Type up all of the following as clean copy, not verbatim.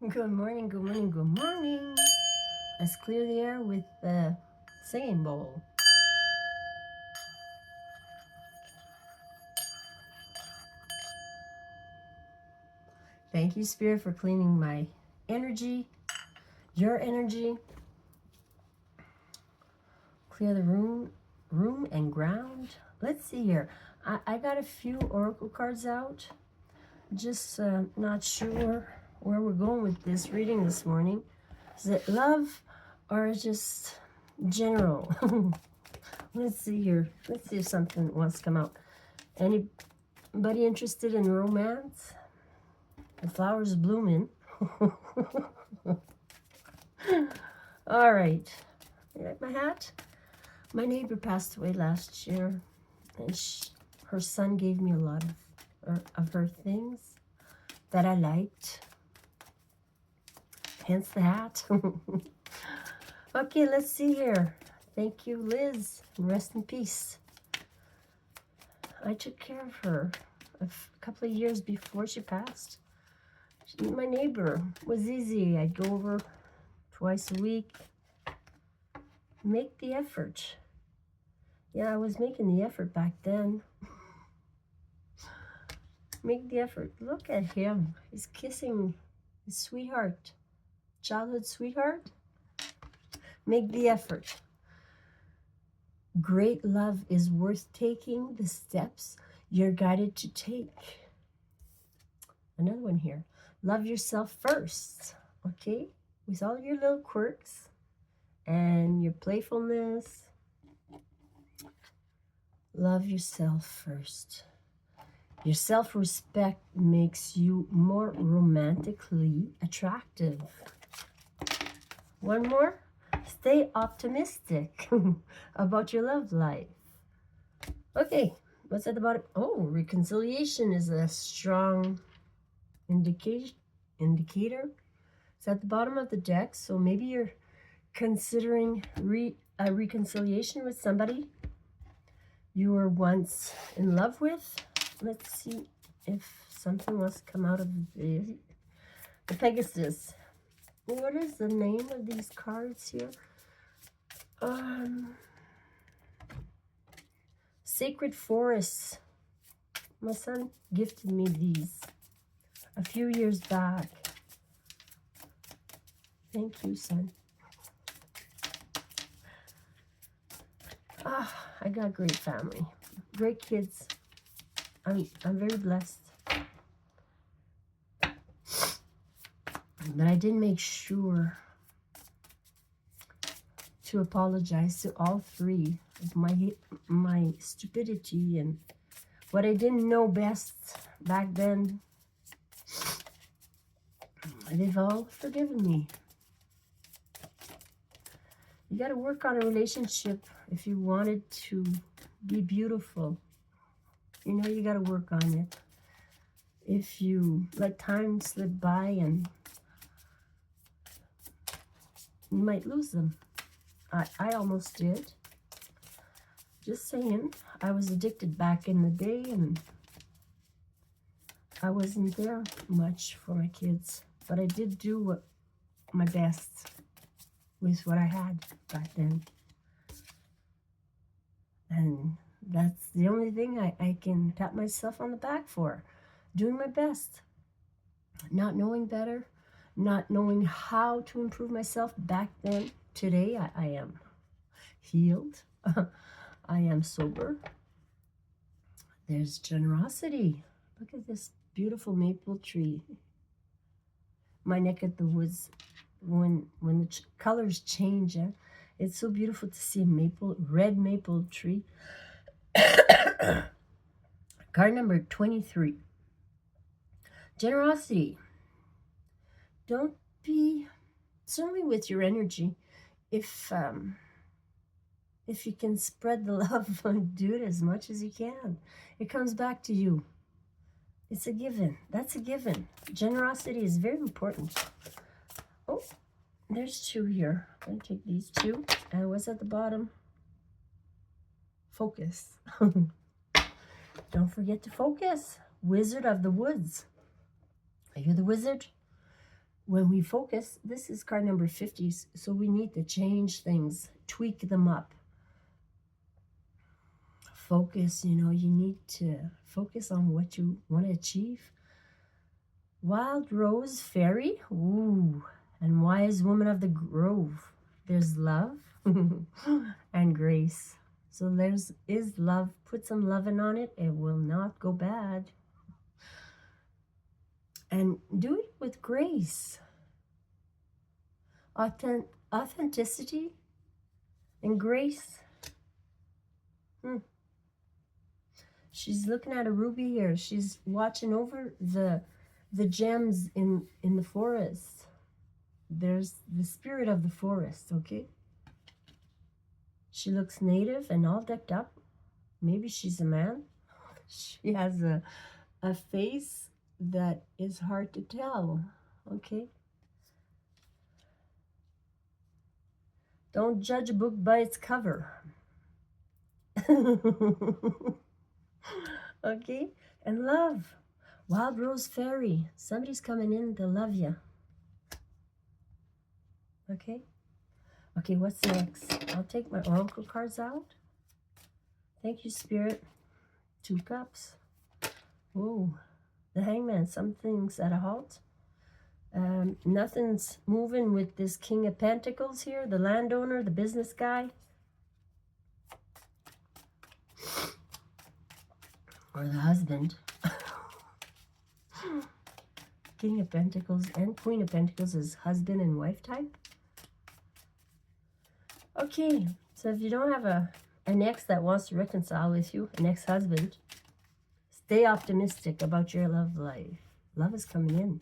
Good morning, good morning, good morning. Let's clear the air with the singing bowl. Thank you, Spirit, for cleaning my energy, your energy. Clear the room and ground. Let's see here. I got a few oracle cards out. Just not sure where we're going with this reading this morning. Is it love or just general? Let's see here. Let's see if something wants to come out. Anybody interested in romance? The flowers blooming. All right. You like my hat? My neighbor passed away last year, and her son gave me a lot of her things that I liked. Hence the hat. Okay, let's see here. Thank you, Liz. Rest in peace. I took care of her a couple of years before she passed. My neighbor was easy. I'd go over twice a week. Make the effort. Yeah, I was making the effort back then. Make the effort. Look at him. He's kissing his sweetheart. Childhood sweetheart. Make the effort. Great love is worth taking the steps you're guided to take. Another one here. Love yourself first. Okay? With all your little quirks and your playfulness. Love yourself first. Your self-respect makes you more romantically attractive. One more. Stay optimistic about your love life. Okay, what's at the bottom? Oh, reconciliation is a strong indicator. It's at the bottom of the deck, so maybe you're considering a reconciliation with somebody you were once in love with. Let's see if something wants to come out of the Pegasus. What is the name of these cards here? Sacred Forests. My son gifted me these a few years back. Thank you, son. I got a great family, great kids. I'm very blessed. But I did make sure to apologize to all three of my stupidity and what I didn't know best back then. They've all forgiven me. You got to work on a relationship if you want it to be beautiful. You know, you got to work on it. If you let time slip by, and you might lose them. I almost did. Just saying, I was addicted back in the day, and I wasn't there much for my kids. But I did do my best with what I had back then. And that's the only thing I can tap myself on the back for. Doing my best. Not knowing better. Not knowing how to improve myself back then. Today, I am healed. I am sober. There's generosity. Look at this beautiful maple tree. My neck of the woods, when the colors change, it's so beautiful to see a red maple tree. Card number 23. Generosity. Don't be, certainly with your energy, if you can spread the love, do it as much as you can. It comes back to you. It's a given. That's a given. Generosity is very important. Oh, there's two here. I'm going to take these two. And what's at the bottom? Focus. Don't forget to focus. Wizard of the Woods. Are you the wizard? when we focus, this is card number 50, so we need to change things, tweak them up. Focus, you know, you need to focus on what you want to achieve. Wild Rose Fairy, ooh, and Wise Woman of the Grove. There's love and grace. So there's is love. Put some loving on it. It will not go bad. And do it with grace. Authenticity and grace. She's looking at a ruby here. She's watching over the gems in the forest. There's the spirit of the forest, okay? She looks native and all decked up. Maybe she's a man. She has a face that is hard to tell, okay? Don't judge a book by its cover. Okay? And love. Wild Rose Fairy. Somebody's coming in to love you. Okay? Okay, what's next? I'll take my oracle cards out. Thank you, Spirit. 2 cups. Whoa. The Hangman. Something's at a halt. Nothing's moving with this King of Pentacles here. The landowner, the business guy. Or the husband. King of Pentacles and Queen of Pentacles is husband and wife type. Okay, so if you don't have an ex that wants to reconcile with you, an ex-husband, stay optimistic about your love life. Love is coming in.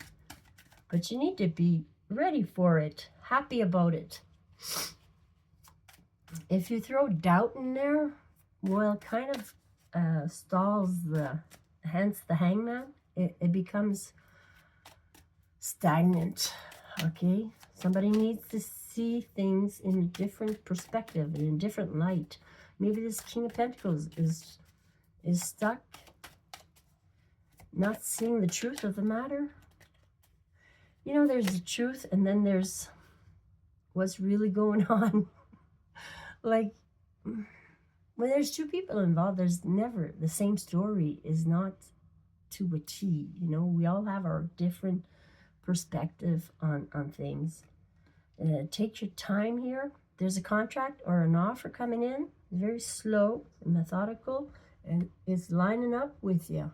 But you need to be ready for it, happy about it. If you throw doubt in there, well, it kind of stalls hence the Hangman. It becomes stagnant, okay? Somebody needs to see things in a different perspective, in a different light. Maybe this King of Pentacles is stuck, not seeing the truth of the matter. You know, there's the truth, and then there's what's really going on. Like, when there's 2 people involved, there's never, the same story is not to a T. You know, we all have our different perspective on things. Take your time here. There's a contract or an offer coming in, very slow and methodical, and it's lining up with you.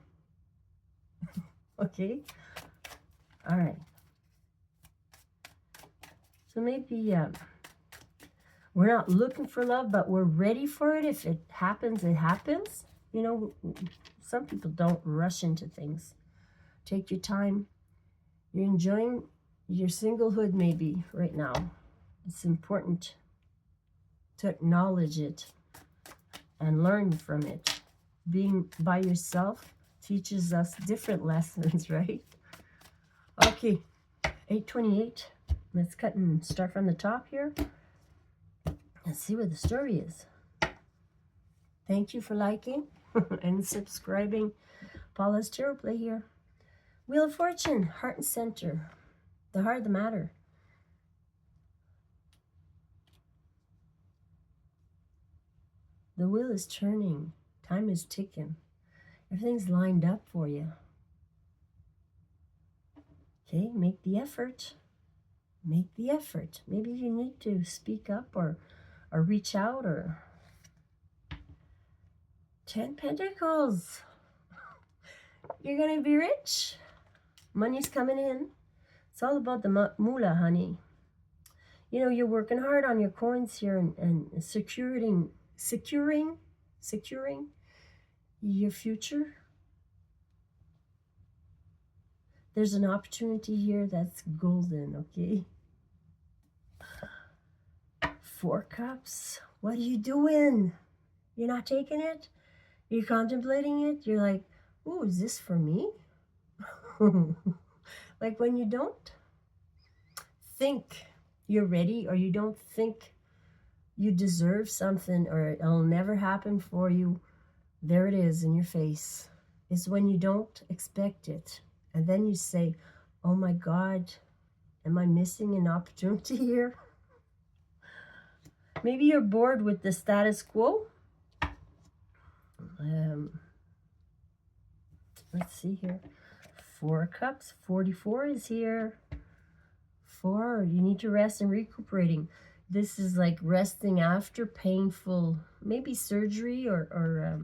Okay? All right. So maybe we're not looking for love, but we're ready for it. If it happens, it happens. You know, some people don't rush into things. Take your time. You're enjoying your singlehood maybe right now. It's important to acknowledge it and learn from it. Being by yourself teaches us different lessons, right? Okay, 828. Let's cut and start from the top here. Let's see what the story is. Thank you for liking and subscribing. Paula's Tarot Play here. Wheel of Fortune, heart and center. The heart of the matter. The wheel is turning. Time is ticking. Everything's lined up for you. Okay, make the effort. Make the effort. Maybe you need to speak up or reach out or 10 Pentacles. You're going to be rich. Money's coming in. It's all about the moolah, honey. You know, you're working hard on your coins here and securing your future. There's an opportunity here that's golden, okay? 4 cups. What are you doing? You're not taking it? You're contemplating it? You're like, ooh, is this for me? Like when you don't think you're ready, or you don't think you deserve something, or it'll never happen for you, there it is in your face. It's when you don't expect it. And then you say, oh my God, Am I missing an opportunity here? Maybe you're bored with the status quo. Let's see here. 4 cups, 44 is here. 4, you need to rest and recuperating. This is like resting after painful, maybe surgery or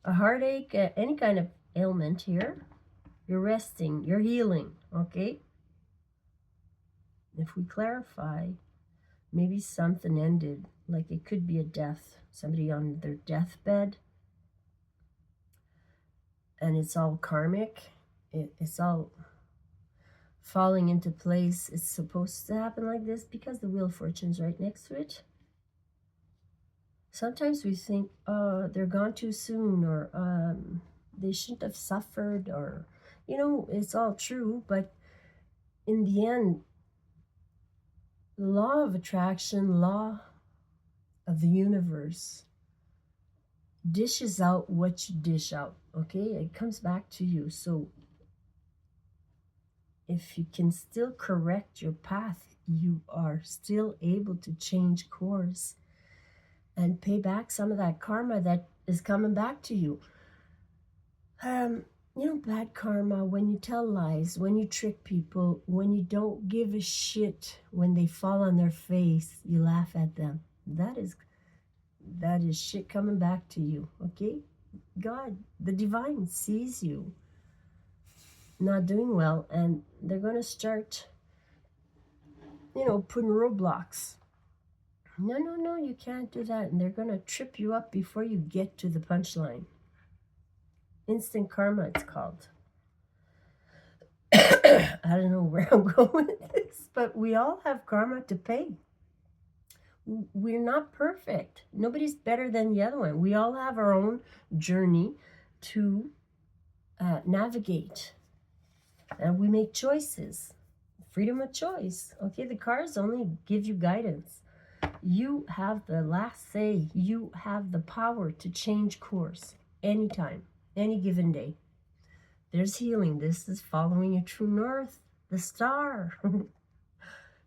a heartache, any kind of ailment here. You're resting, you're healing, okay? If we clarify, maybe something ended, like it could be a death, somebody on their deathbed, and it's all karmic. It's all falling into place. It's supposed to happen like this because the Wheel of Fortune's right next to it. Sometimes we think, oh, they're gone too soon, or they shouldn't have suffered, or, you know, it's all true, but in the end, the law of attraction, law of the universe, dishes out what you dish out, okay? It comes back to you. So if you can still correct your path, you are still able to change course and pay back some of that karma that is coming back to you. You know, bad karma, when you tell lies, when you trick people, when you don't give a shit, when they fall on their face, you laugh at them. That is shit coming back to you, okay? God, the divine sees you not doing well, and they're going to start, you know, putting roadblocks. No, you can't do that. And they're going to trip you up before you get to the punchline. Instant karma, it's called. I don't know where I'm going with this, but we all have karma to pay. We're not perfect. Nobody's better than the other one. We all have our own journey to navigate. And we make choices. Freedom of choice. Okay, the cards only give you guidance. You have the last say. You have the power to change course anytime, any given day. There's healing. This is following your true north. The star.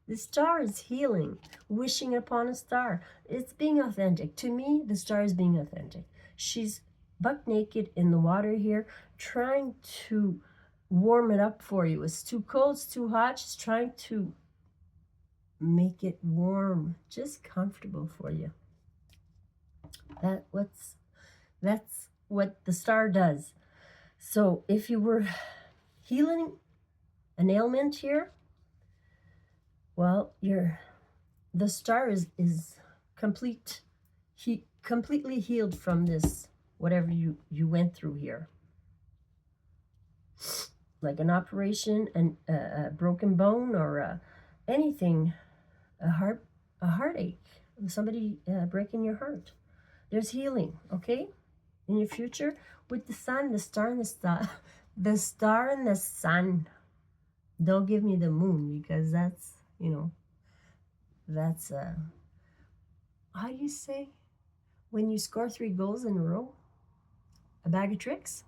The star is healing. Wishing upon a star. It's being authentic. To me, the star is being authentic. She's buck naked in the water here, trying to warm it up for you. It's too cold, it's too hot. She's trying to make it warm, just comfortable for you. That's what the star does. So if you were healing an ailment here, well, the star is completely healed from this, whatever you went through here. Like an operation, a broken bone, or anything, a heartache, somebody breaking your heart. There's healing, okay? In your future, with the sun, the star, and the star, the star and the sun. Don't give me the moon, because that's, you know, that's how do you say when you score 3 goals in a row? A bag of tricks?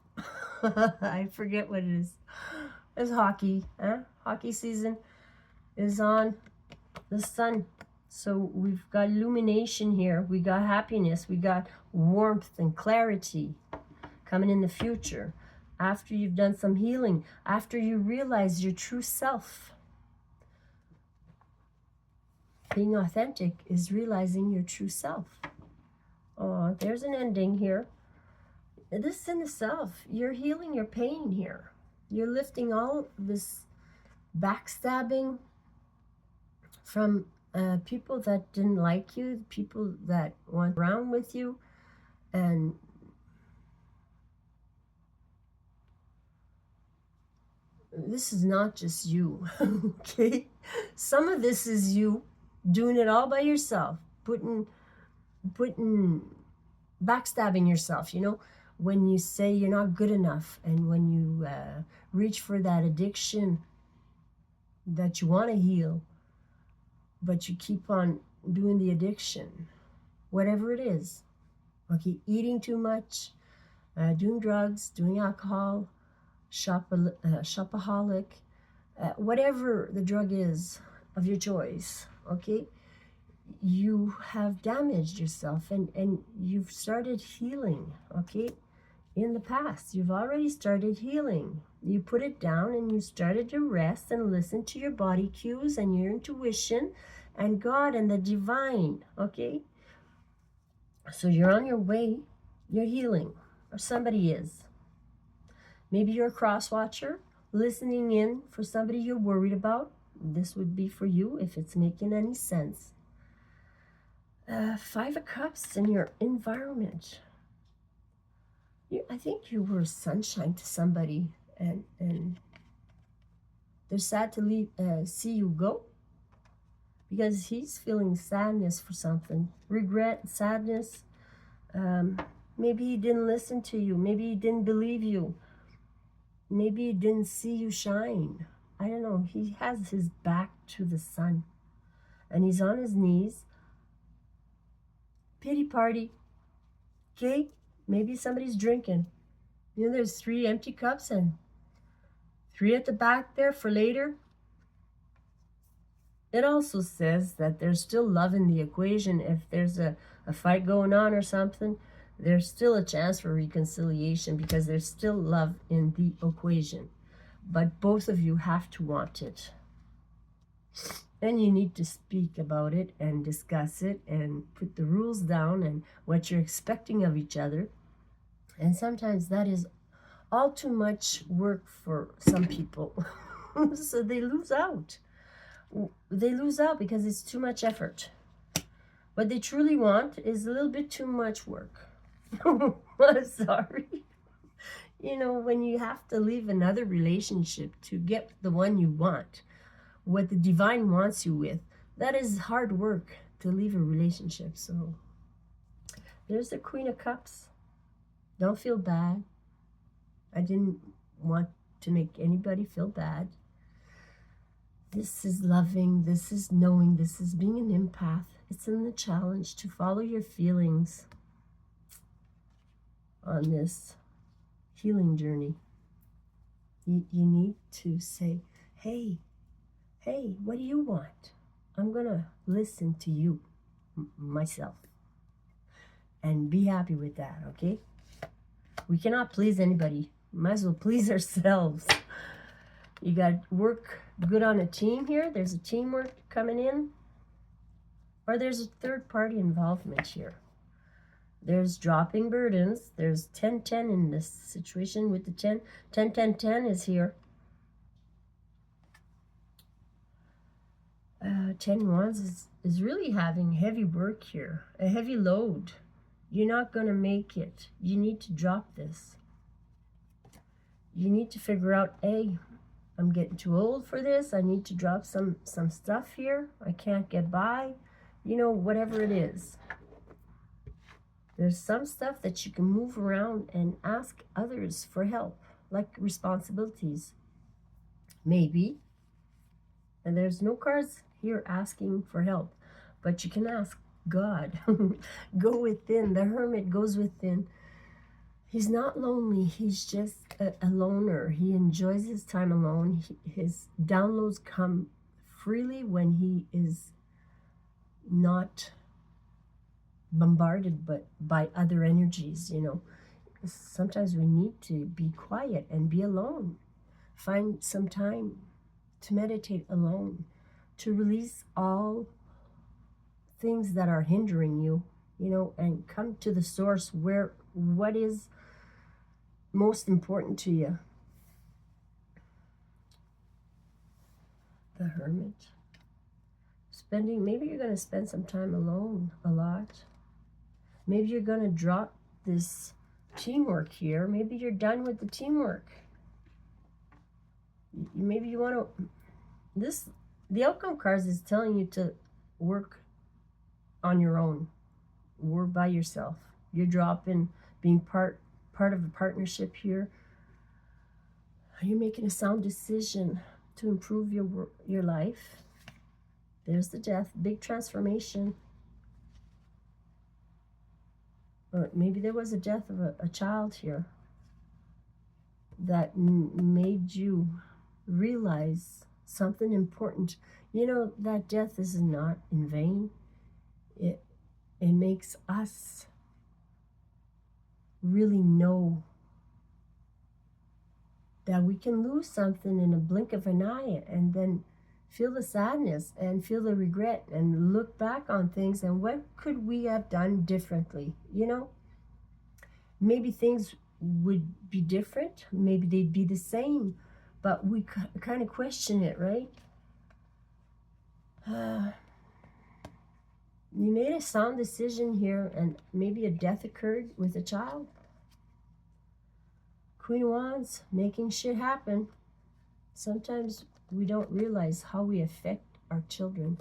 I forget what it is. It's hockey. Hockey season is on. The sun. So we've got illumination here. We got happiness. We got warmth and clarity coming in the future. After you've done some healing. After you realize your true self. Being authentic is realizing your true self. Oh, there's an ending here. This is in the self. You're healing your pain here. You're lifting all this backstabbing from people that didn't like you, people that went around with you, and this is not just you, okay? Some of this is you doing it all by yourself, putting backstabbing yourself, you know, when you say you're not good enough, and when you reach for that addiction that you want to heal, but you keep on doing the addiction, whatever it is, okay, eating too much, doing drugs, doing alcohol, shopaholic, whatever the drug is of your choice, okay? You have damaged yourself, and you've started healing, okay? In the past, you've already started healing. You put it down and you started to rest and listen to your body cues and your intuition and God and the divine, okay? So you're on your way, you're healing, or somebody is. Maybe you're a cross watcher, listening in for somebody you're worried about. This would be for you if it's making any sense. 5 of Cups in your environment. I think you were sunshine to somebody, and they're sad to see you go, because he's feeling sadness for something, regret, sadness. Maybe he didn't listen to you. Maybe he didn't believe you. Maybe he didn't see you shine. I don't know. He has his back to the sun, and he's on his knees. Pity party. Okay? Maybe somebody's drinking. You know, there's 3 empty cups and 3 at the back there for later. It also says that there's still love in the equation. If there's a fight going on or something, there's still a chance for reconciliation, because there's still love in the equation. But both of you have to want it. And you need to speak about it and discuss it and put the rules down and what you're expecting of each other. And sometimes that is all too much work for some people. So they lose out. They lose out because it's too much effort. What they truly want is a little bit too much work. I'm sorry. You know, when you have to leave another relationship to get the one you want, what the divine wants you with, that is hard work to leave a relationship. So there's the Queen of Cups. Don't feel bad. I didn't want to make anybody feel bad. This is loving, this is knowing, this is being an empath. It's in the challenge to follow your feelings on this healing journey. You need to say, hey, what do you want? I'm going to listen to you, myself, and be happy with that, okay? We cannot please anybody. Might as well please ourselves. You got work good on a team here. There's a teamwork coming in. Or there's a third party involvement here. There's dropping burdens. There's 10-10 in this situation with the 10. 10-10-10 is here. 10 wands is really having heavy work here. A heavy load. You're not going to make it. You need to drop this. You need to figure out, hey, I'm getting too old for this. I need to drop some stuff here. I can't get by. You know, whatever it is. There's some stuff that you can move around and ask others for help, like responsibilities. Maybe. And there's no cards here asking for help, but you can ask God. Go within. The Hermit goes within. He's not lonely. He's just a loner. He enjoys his time alone. His downloads come freely when he is not bombarded by other energies, you know. Sometimes we need to be quiet and be alone. Find some time to meditate alone, to release all things that are hindering you, you know, and come to the source where what is most important to you. The Hermit. Maybe you're going to spend some time alone a lot. Maybe you're going to drop this teamwork here. Maybe you're done with the teamwork. Maybe you want to... The outcome cards is telling you to work on your own. Work by yourself. You're dropping being part of a partnership here. You're making a sound decision to improve your life. There's the Death, big transformation. Or maybe there was a death of a child here that made you realize something important. You know, that death is not in vain. It makes us really know that we can lose something in a blink of an eye and then feel the sadness and feel the regret and look back on things and what could we have done differently, you know? Maybe things would be different, maybe they'd be the same, but we kind of question it, right? You made a sound decision here, and maybe a death occurred with a child. Queen of Wands, making shit happen. Sometimes we don't realize how we affect our children.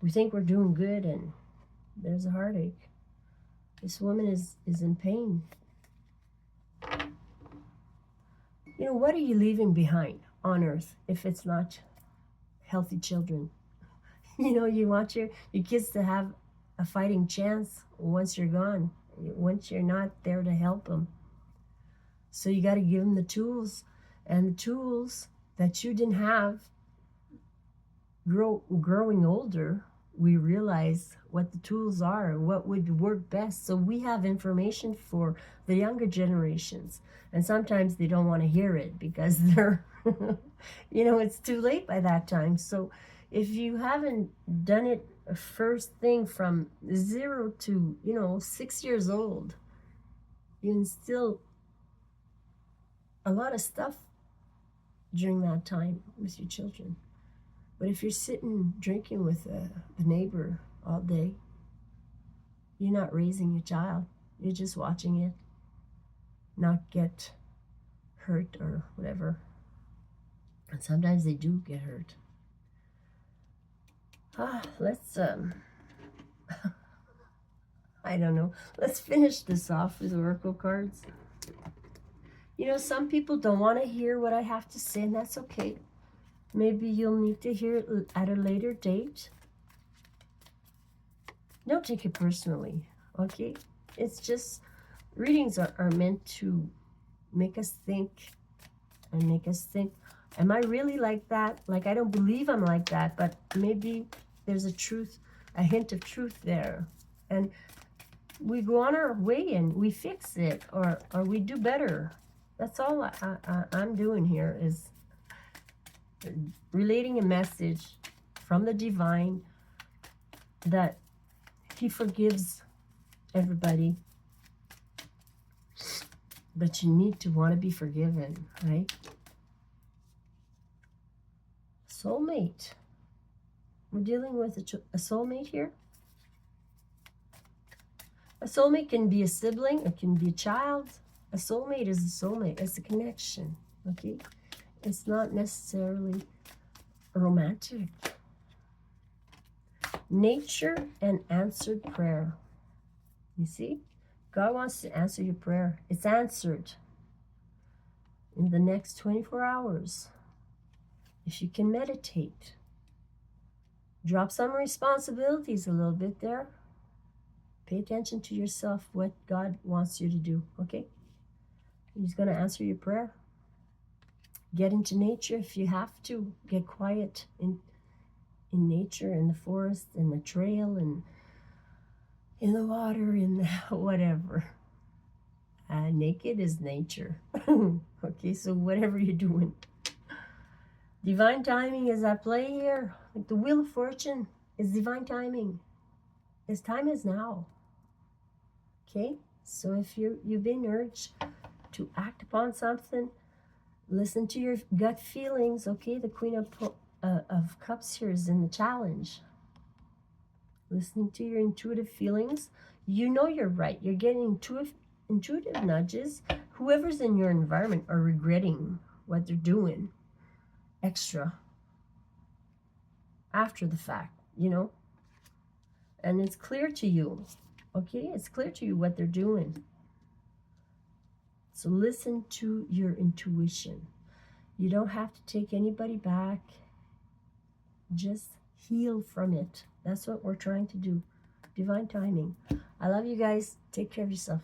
We think we're doing good, and there's a heartache. This woman is in pain. You know, what are you leaving behind on earth if it's not healthy children? You know, you want your kids to have a fighting chance once you're gone, once you're not there to help them. So you got to give them the tools, and the tools that you didn't have growing older, we realize what the tools are and what would work best. So we have information for the younger generations, and sometimes they don't want to hear it because they're you know, it's too late by that time. So if you haven't done it first thing from 0 to, you know, 6 years old, you instill a lot of stuff during that time with your children. But if you're sitting drinking with the neighbor all day, you're not raising your child. You're just watching it not get hurt or whatever. And sometimes they do get hurt. Let's, I don't know. Let's finish this off with oracle cards. You know, some people don't want to hear what I have to say, and that's okay. Maybe you'll need to hear it at a later date. Don't take it personally, okay? It's just, readings are meant to make us think and make us think, am I really like that? Like, I don't believe I'm like that, but maybe there's a truth, a hint of truth there. And we go on our way and we fix it, or we do better. That's all I'm doing here, is relating a message from the divine that he forgives everybody, but you need to want to be forgiven, right? Soulmate. We're dealing with a soulmate here. A soulmate can be a sibling, it can be a child. A soulmate is a soulmate. It's a connection, okay? It's not necessarily romantic. Nature and answered prayer. You see? God wants to answer your prayer. It's answered in the next 24 hours. If you can meditate. Drop some responsibilities a little bit there. Pay attention to yourself, what God wants you to do, okay? He's going to answer your prayer. Get into nature if you have to. Get quiet in nature, in the forest, in the trail, and in the water, in the whatever. Naked is nature. Okay, so whatever you're doing. Divine timing is at play here. Like the Wheel of Fortune is divine timing. His time is now. Okay, so if you've been urged to act upon something, listen to your gut feelings. Okay, the Queen of Cups here is in the challenge. Listening to your intuitive feelings. You know you're right. You're getting intuitive nudges. Whoever's in your environment are regretting what they're doing extra after the fact, you know. And it's clear to you. Okay, it's clear to you what they're doing. So listen to your intuition. You don't have to take anybody back. Just heal from it. That's what we're trying to do. Divine timing. I love you guys. Take care of yourself.